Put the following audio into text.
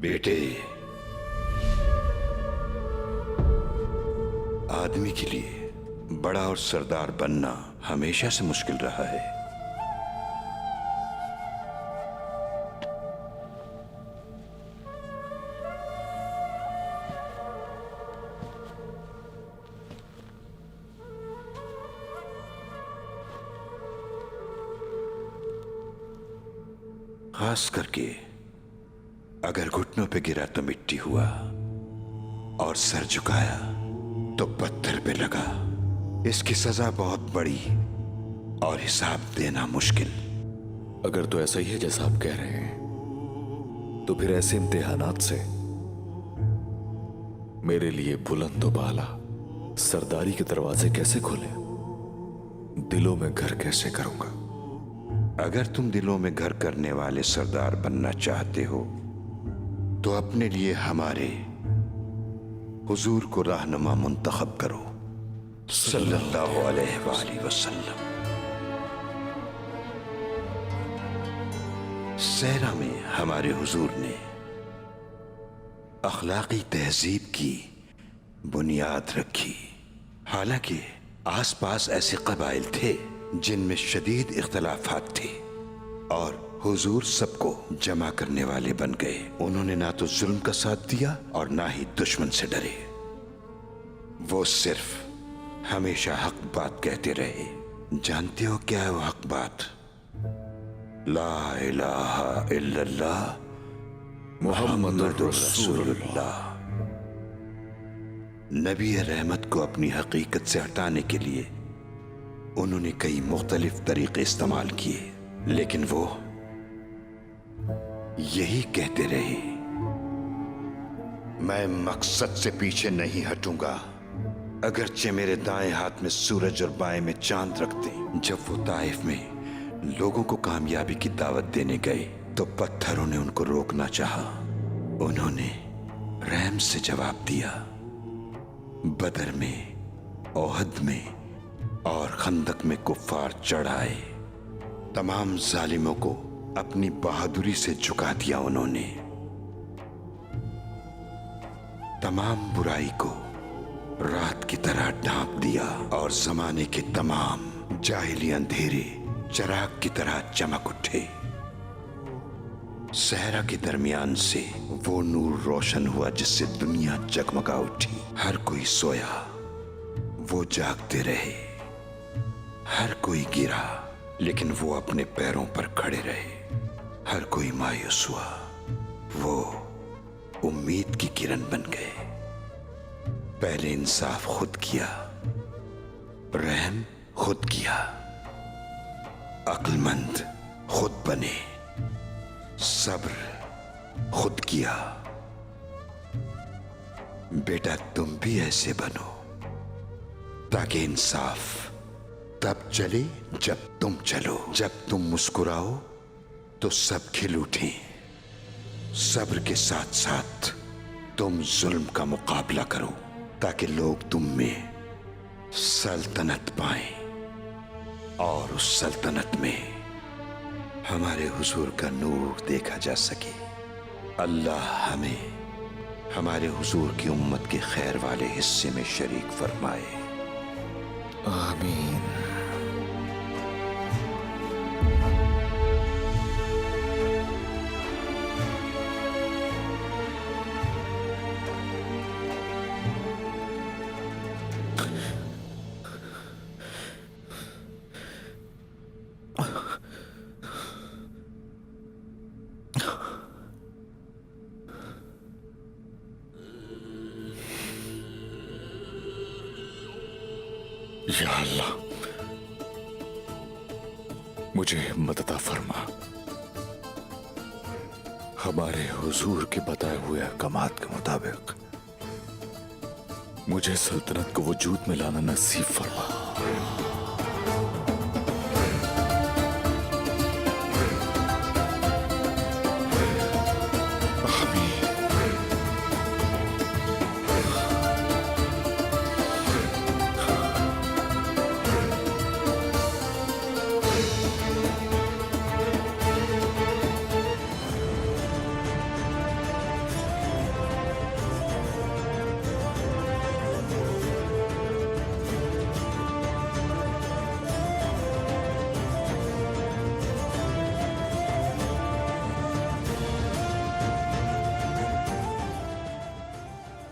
बेटे, आदमी के लिए बड़ा और सरदार बनना हमेशा से मुश्किल रहा है। खास करके अगर घुटनों पे गिरा तो मिट्टी हुआ और सर झुकाया तो पत्थर पे लगा। इसकी सजा बहुत बड़ी और हिसाब देना मुश्किल। अगर तो ऐसा ही है जैसा आप कह रहे हैं, तो फिर ऐसे इम्तिहानात से मेरे लिए बुलंद बाला सरदारी के दरवाजे कैसे खोले, दिलों में घर कैसे करूंगा? अगर तुम दिलों में घर करने वाले सरदार बनना चाहते हो तो अपने लिए हमारे हुजूर को रहनुमा मुंतखब करो, सल्लल्लाहु अलैहि वसल्लम। सहरा में हमारे हुजूर ने अखलाकी तहजीब की बुनियाद रखी। हालांकि आसपास ऐसे कबाइल थे जिनमें शदीद इख्तलाफात थे और हुजूर सबको जमा करने वाले बन गए। उन्होंने ना तो जुल्म का साथ दिया और ना ही दुश्मन से डरे। वो सिर्फ हमेशा हक बात कहते रहे। जानते हो क्या है वो हक बात? ला इलाहा इल्लल्लाह मुहम्मदुर रसूलुल्लाह। नबी रहमत को अपनी हकीकत से हटाने के लिए उन्होंने कई मुख्तलिफ तरीके इस्तेमाल किए, लेकिन वो यही कहते रहे, मैं मकसद से पीछे नहीं हटूंगा। अगरचे मेरे दाएं हाथ में सूरज और बाएं में चांद रखते। जब वो ताइफ में लोगों को कामयाबी की दावत देने गए तो पत्थरों ने उनको रोकना चाहा। उन्होंने रहम से जवाब दिया। बदर में, ओहद में और खंदक में कुफ्फार चढ़ आए। तमाम जालिमों को अपनी बहादुरी से झुका दिया उन्होंने। तमाम बुराई को रात की तरह ढांप दिया और जमाने के तमाम जाहिली अंधेरे चिराग की तरह चमक उठे। सहरा के दरमियान से वो नूर रोशन हुआ जिससे दुनिया जगमगा उठी। हर कोई सोया, वो जागते रहे। हर कोई गिरा, लेकिन वो अपने पैरों पर खड़े रहे। हर कोई मायूस हुआ, वो उम्मीद की किरण बन गए। पहले इंसाफ खुद किया, रहम खुद किया, अक्लमंद खुद बने, सब्र खुद किया। बेटा, तुम भी ऐसे बनो ताकि इंसाफ तब चले जब तुम चलो। जब तुम मुस्कुराओ तो सब खिल उठे। सब्र के साथ साथ तुम जुल्म का मुकाबला करो ताकि लोग तुम में सल्तनत पाएं और उस सल्तनत में हमारे हुजूर का नूर देखा जा सके। अल्लाह हमें हमारे हुजूर की उम्मत के खैर वाले हिस्से में शरीक फरमाए। आमीन। या अल्लाह, मुझे हिम्मत अता फरमा। हमारे हुजूर के बताए हुए अहकामात के मुताबिक मुझे सल्तनत को वजूद में लाना नसीब फरमा।